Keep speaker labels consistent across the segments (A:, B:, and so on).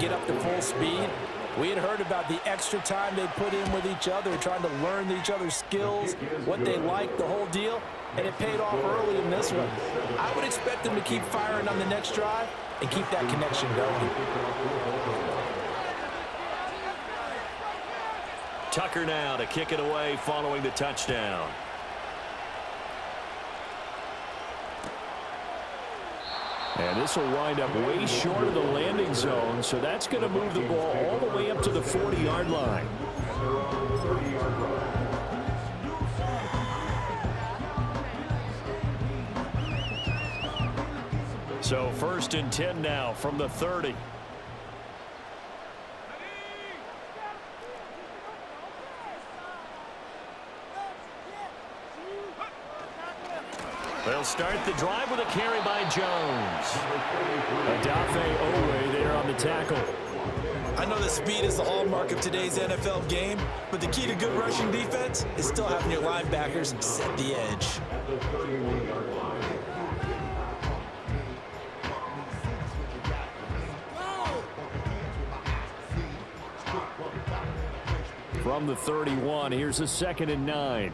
A: get up to full speed. We had heard about the extra time they put in with each other, trying to learn each other's skills, what they like, the whole deal, and it paid off early in this one. I would expect them to keep firing on the next drive and keep that connection going.
B: Tucker now to kick it away following the touchdown. And this will wind up way short of the landing zone, so that's going to move the ball all the way up to the 40-yard line. So 1st and 10 now from the 30. They'll start the drive with a carry by Jones. Adafe Owe there on the tackle.
A: I know that speed is the hallmark of today's NFL game, but the key to good rushing defense is still having your linebackers set the edge.
B: From the 31, here's a 2nd and 9.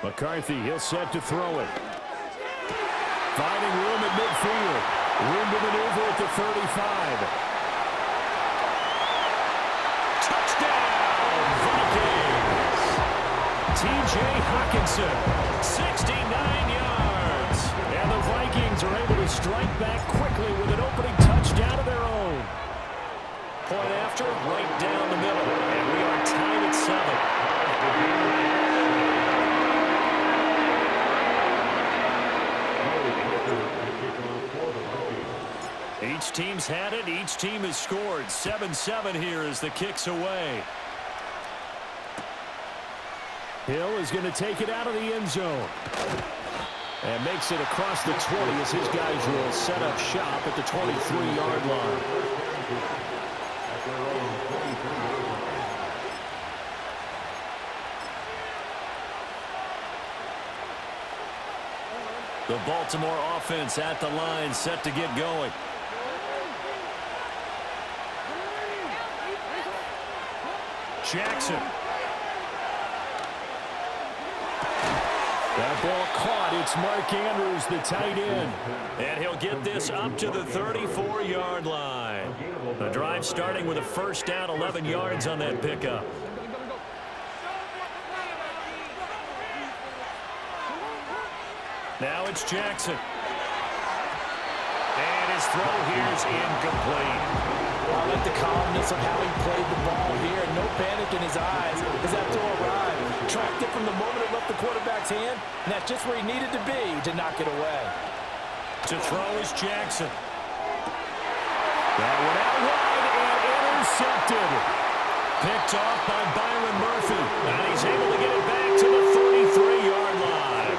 B: McCarthy, he'll set to throw it. Finding room at midfield. Room to maneuver at the 35. Touchdown, Vikings! T.J. Hockenson, 69 yards. And the Vikings are able to strike back quickly with an opening touchdown of their own. Point after, right down the middle. And we are tied at 7. Each team's had it. Each team has scored. 7-7 here as the kick's away. Hill is going to take it out of the end zone. And makes it across the 20 as his guys will set up shop at the 23-yard line. The Baltimore offense at the line, set to get going. Jackson. That ball caught. It's Mark Andrews, the tight end. And he'll get this up to the 34-yard line. The drive starting with a 1st down, 11 yards on that pickup. Now it's Jackson. And his throw here is incomplete.
A: I like the calmness of how he played the ball here. No panic in his eyes as that throw arrived. Tracked it from the moment it left the quarterback's hand, and that's just where he needed to be to knock it away.
B: To throw is Jackson. That went out wide and intercepted. Picked off by Byron Murphy. And he's able to get it back to the 33-yard line.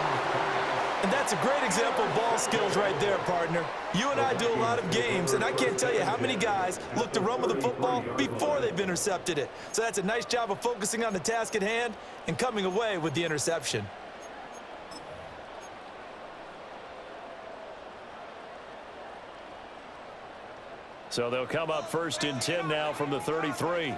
A: And that's a great example of ball skills right there, partner. You and I do a lot of games, and I can't tell you how many guys look to run with the football before they've intercepted it. So that's a nice job of focusing on the task at hand and coming away with the interception.
B: So they'll come up 1st and 10 now from the 33.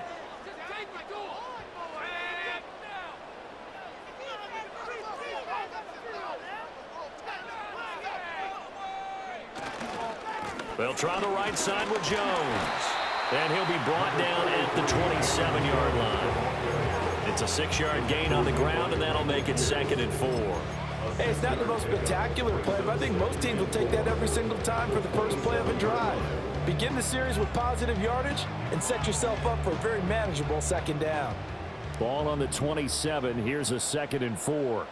B: They'll try the right side with Jones. And he'll be brought down at the 27-yard line. It's a 6-yard gain on the ground, and that'll make it 2nd and 4.
A: Hey, it's not the most spectacular play, but I think most teams will take that every single time for the first play of a drive. Begin the series with positive yardage and set yourself up for a very manageable 2nd down.
B: Ball on the 27. Here's a 2nd and 4.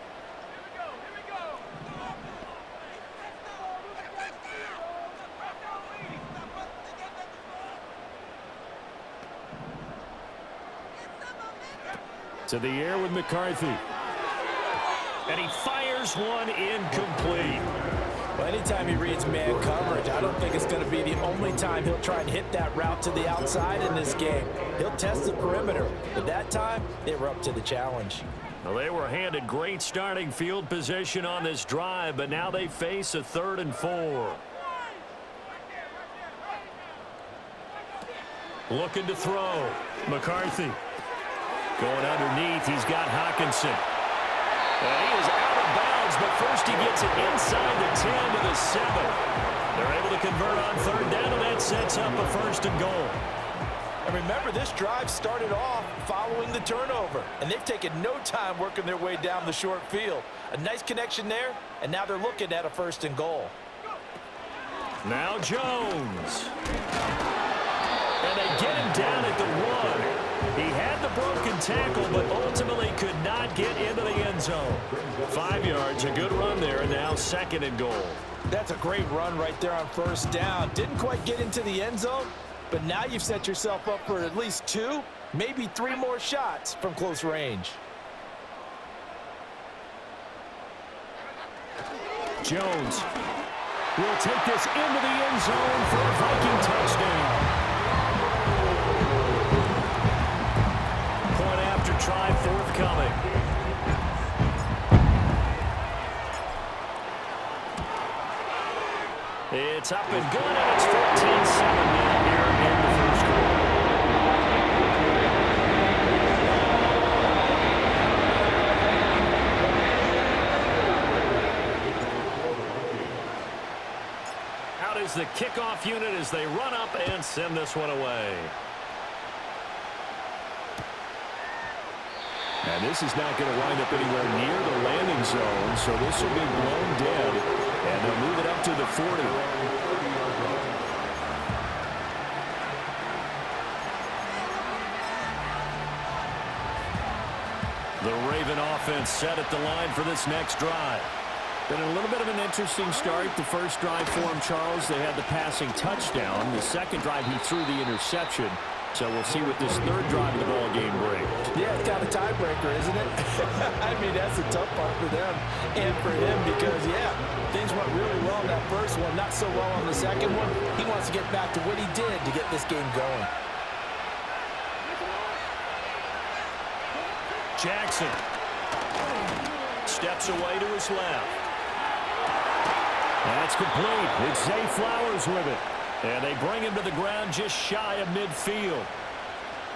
B: To the air with McCarthy. And he fires one incomplete.
A: Well, anytime he reads man coverage, I don't think it's going to be the only time he'll try and hit that route to the outside in this game. He'll test the perimeter. But that time, they were up to the challenge.
B: Well, they were handed great starting field position on this drive, but now they face a 3rd and 4. Looking to throw. McCarthy. Going underneath, he's got Hockenson. And he is out of bounds, but first he gets it inside the 10 to the 7. They're able to convert on 3rd down, and that sets up a 1st and goal.
A: And remember, this drive started off following the turnover, and they've taken no time working their way down the short field. A nice connection there, and now they're looking at a 1st and goal.
B: Now Jones. And they get him down at the 1. He had the broken tackle, but ultimately could not get into the end zone. 5 yards, a good run there, and now 2nd and goal.
A: That's a great run right there on 1st down. Didn't quite get into the end zone, but now you've set yourself up for at least 2, maybe 3 more shots from close range.
B: Jones will take this into the end zone for a Viking touchdown. Point after try forthcoming. It's up and good, and it's 14-7 now here in the 1st quarter. Out is the kickoff unit as they run up and send this one away.
C: And this is not going to wind up anywhere near the landing zone, so this will be blown dead, and they'll move it up to the 40.
B: The Raven offense set at the line for this next drive.
C: Been a little bit of an interesting start. The first drive for him, Charles, they had the passing touchdown. The second drive, he threw the interception. So we'll see what this 3rd drive of the ball game brings.
A: Yeah, it's kind of a tiebreaker, isn't it? I mean, that's a tough part for them and for him because, yeah, things went really well in that first one, not so well on the second one. He wants to get back to what he did to get this game going.
B: Jackson steps away to his left. That's complete. It's Zay Flowers with it. And they bring him to the ground just shy of midfield.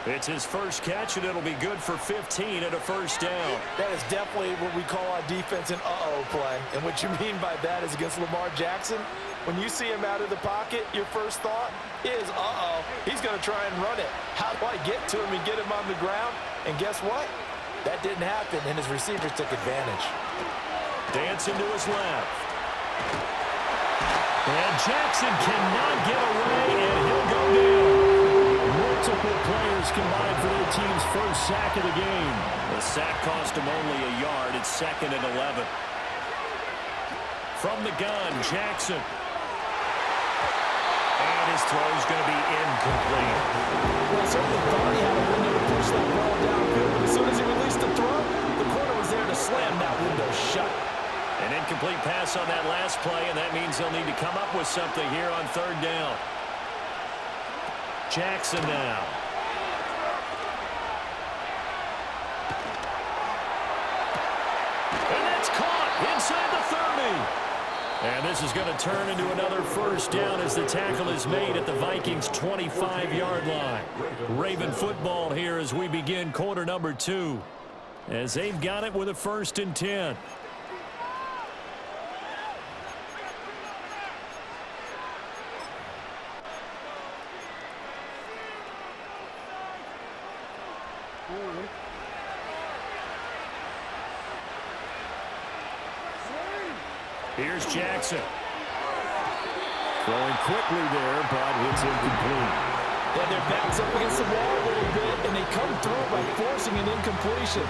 B: It's his first catch, and it'll be good for 15 and a 1st down.
A: That is definitely what we call on defense an uh-oh play. And what you mean by that is against Lamar Jackson, when you see him out of the pocket, your first thought is, uh-oh, he's going to try and run it. How do I get to him and get him on the ground? And guess what? That didn't happen, and his receivers took advantage.
B: Dancing to his left. And Jackson cannot get away, and he'll go down. Multiple players combined for their team's first sack of the game. The sack cost him only a yard. It's 2nd and 11. From the gun, Jackson. And his throw's going to be incomplete.
A: Well, certainly thought he had a window to push that ball downfield, but as soon as he released the throw, the corner was there to slam that window shut.
B: An incomplete pass on that last play, and that means they'll need to come up with something here on 3rd down. Jackson now. And that's caught inside the 30. And this is going to turn into another 1st down as the tackle is made at the Vikings' 25-yard line. Raven football here as we begin quarter number 2. As they've got it with a 1st and 10. Here's Jackson.
C: Throwing quickly there, but it's incomplete.
A: Yeah, their back's up against the wall a little bit, and they come through by forcing an incompletion.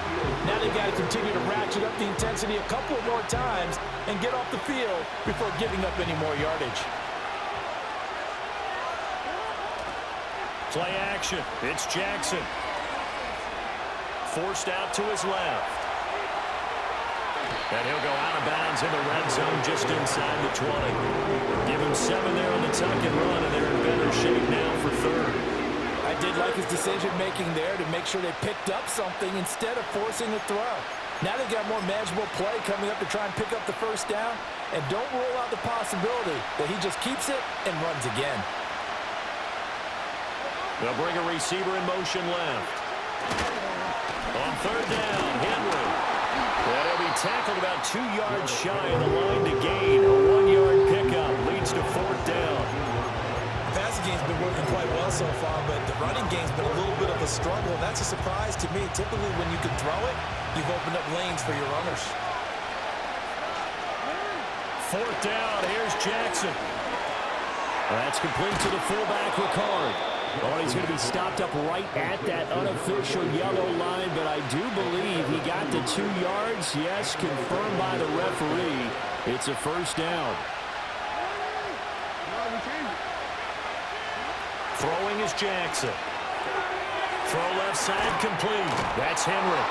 A: Now they've got to continue to ratchet up the intensity a couple more times and get off the field before giving up any more yardage.
B: Play action. It's Jackson. Forced out to his left. And he'll go out of bounds in the red zone just inside the 20. Give him 7 there on the tuck and run, and they're in better shape now for 3rd.
A: I did like his decision-making there to make sure they picked up something instead of forcing a throw. Now they've got more manageable play coming up to try and pick up the first down. And don't rule out the possibility that he just keeps it and runs again.
B: They'll bring a receiver in motion left. On third down, Henry. And he'll be tackled about 2 yards shy of the line to gain. A 1-yard pickup leads to fourth down.
A: The passing game's been working quite well so far, but the running game's been a little bit of a struggle. And that's a surprise to me. Typically, when you can throw it, you've opened up lanes for your runners.
B: Fourth down, here's Jackson. That's complete to the fullback, Ricard. Oh, he's going to be stopped up right at that unofficial yellow line, but I do believe he got the 2 yards. Yes, confirmed by the referee. It's a first down. Throwing is Jackson. Throw left side complete. That's Henry.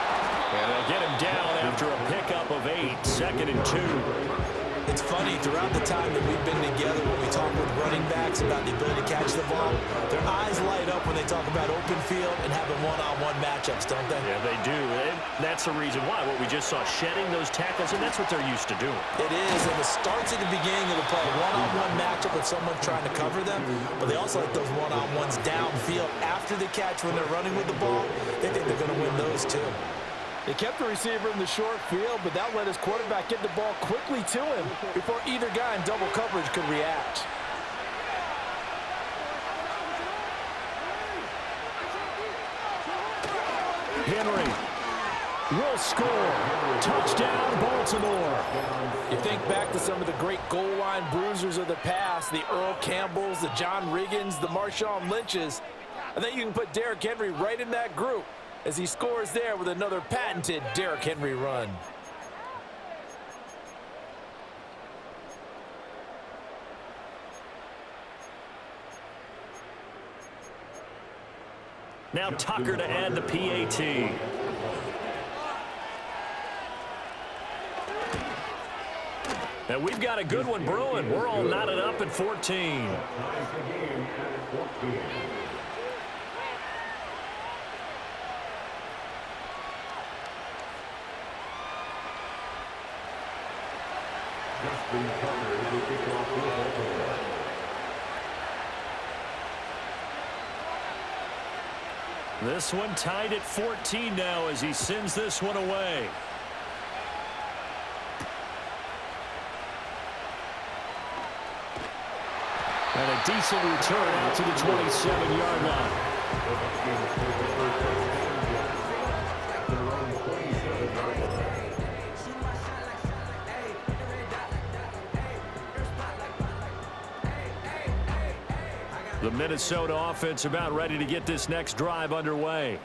B: And they'll get him down after a pickup of 8, 2nd and 2.
A: It's funny, throughout the time that we've been together, when we talk with running backs about the ability to catch the ball, their eyes light up when they talk about open field and having one-on-one matchups, don't they?
B: Yeah, they do. And that's the reason why. What we just saw, shedding those tackles, and that's what they're used to doing.
A: It is, and it starts at the beginning of the play. One-on-one matchup with someone trying to cover them, but they also like those one-on-ones downfield after the catch when they're running with the ball. They think they're going to win those, too. They kept the receiver in the short field, but that let his quarterback get the ball quickly to him before either guy in double coverage could react.
B: Henry will score. Touchdown, Baltimore.
A: You think back to some of the great goal line bruisers of the past, the Earl Campbells, the John Riggins, the Marshawn Lynches. I think you can put Derrick Henry right in that group as he scores there with another patented Derrick Henry run.
B: Now Tucker to add the PAT. And we've got a good one brewing. We're all knotted up at 14. This one tied at 14 now as he sends this one away. And a decent return out to the 27-yard line. The Minnesota offense about ready to get this next drive underway.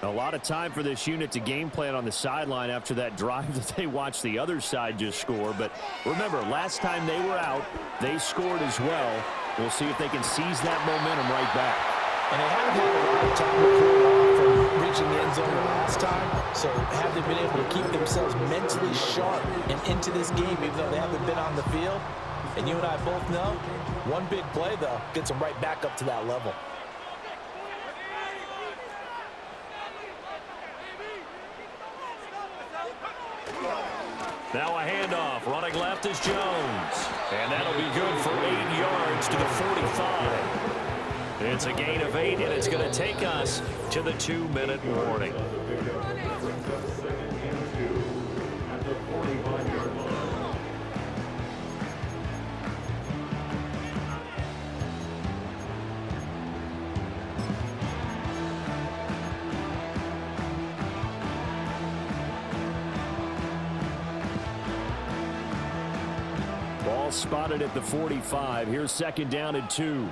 B: A lot of time for this unit to game plan on the sideline after that drive that they watched the other side just score. But remember, last time they were out, they scored as well. We'll see if they can seize that momentum right back.
A: And they haven't had a lot of time to cool off from reaching the end zone the last time. So have they been able to keep themselves mentally sharp and into this game even though they haven't been on the field? And you and I both know, one big play, though, gets them right back up to that level.
B: Now a handoff. Running left is Jones. And that'll be good for 8 yards to the 45. It's a gain of 8, and it's going to take us to the 2-minute warning. Ball spotted at the 45. Here's 2nd down and 2.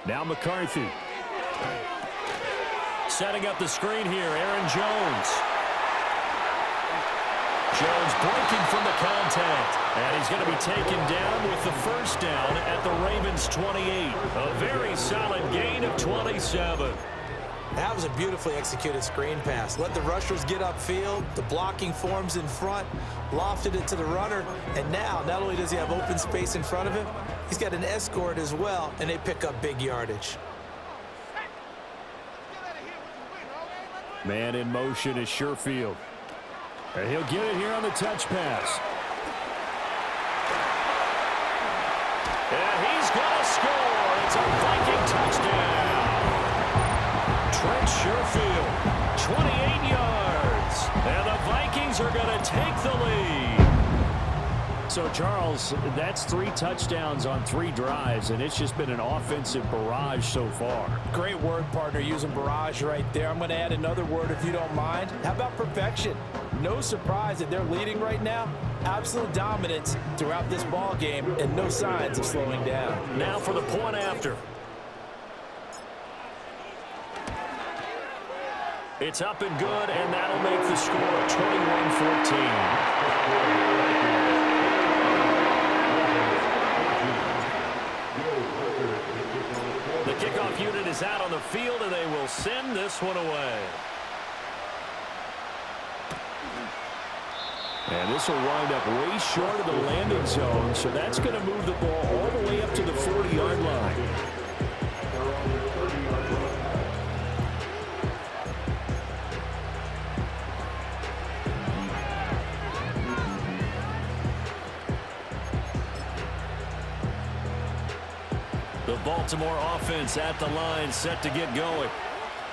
B: Now McCarthy. Setting up the screen here, Aaron Jones. Jones breaking from the contact. And he's going to be taken down with the first down at the Ravens' 28. A very solid gain of 27.
A: That was a beautifully executed screen pass. Let the rushers get upfield. The blocking forms in front. Lofted it to the runner. And now, not only does he have open space in front of him, he's got an escort as well, and they pick up big yardage.
B: Man in motion is Sherfield. And he'll get it here on the touch pass. And he's going to score. It's a Viking touchdown. Trent Sherfield, 28 yards. And the Vikings are going to take the lead. So, Charles, that's 3 touchdowns on 3 drives, and it's just been an offensive barrage so far.
A: Great word, partner, using barrage right there. I'm going to add another word if you don't mind. How about perfection? No surprise that they're leading right now. Absolute dominance throughout this ball game and no signs of slowing down.
B: Now for the point after. It's up and good, and that'll make the score 21-14. The kickoff unit is out on the field, and they will send this one away. And this will wind up way short of the landing zone, so that's going to move the ball all the way up to the 40-yard line. The Baltimore offense at the line, set to get going.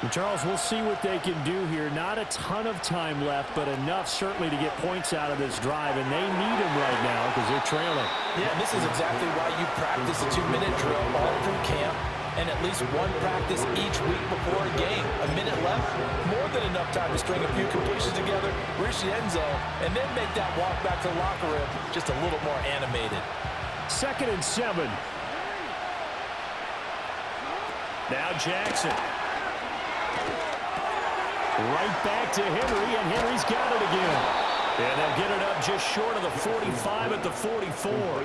C: Charles, we'll see what they can do here. Not a ton of time left, but enough certainly to get points out of this drive, and they need them right now because they're trailing.
A: Yeah, this is exactly why you practice a 2-minute drill all through camp and at least one practice each week before a game. A minute left, more than enough time to string a few completions together, reach the end zone, and then make that walk back to the locker room just a little more animated.
C: 2nd and 7.
B: Now Jackson.
C: Right back to Henry, and Henry's got it again.
B: And they'll get it up just short of the 45 at the 44.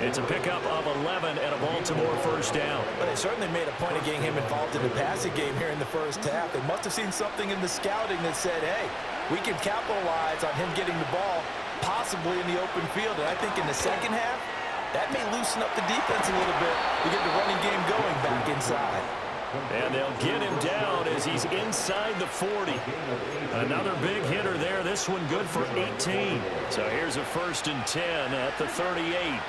B: It's a pickup of 11 and a Baltimore first down.
A: But they certainly made a point of getting him involved in the passing game here in the first half. They must have seen something in the scouting that said, hey, we can capitalize on him getting the ball possibly in the open field. And I think in the second half, that may loosen up the defense a little bit to get the running game going back inside.
B: And they'll get him down as he's inside the 40. Another big hitter there. This one good for 18. So here's a 1st and 10 at the 38.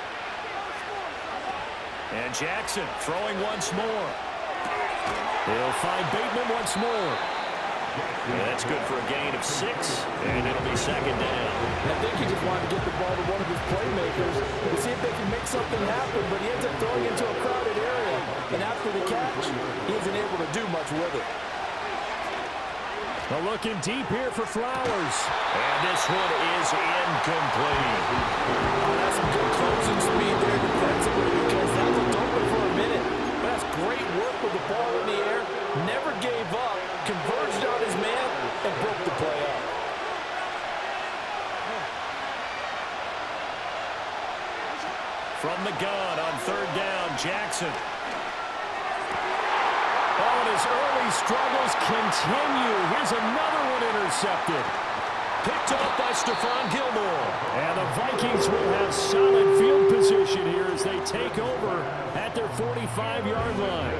B: And Jackson throwing once more.
C: They'll find Bateman once more.
B: And that's good for a gain of 6, and it'll be 2nd down.
A: I think he just wanted to get the ball to one of his playmakers to see if they can make something happen, but he ends up throwing into a crowded area. And after the catch, he isn't able to do much with it.
C: They're looking deep here for Flowers.
B: And this one is incomplete.
A: That's some good closing speed there defensively because that was open for a minute. But that's great work with the ball in the air. Never gave up, converged on his man, and broke the play up.
B: From the gun on 3rd down, Jackson.
C: Oh, and his early struggles continue. Here's another one intercepted.
B: Picked off by Stephon Gilmore.
C: And the Vikings will have solid field position here as they take over at their 45-yard line.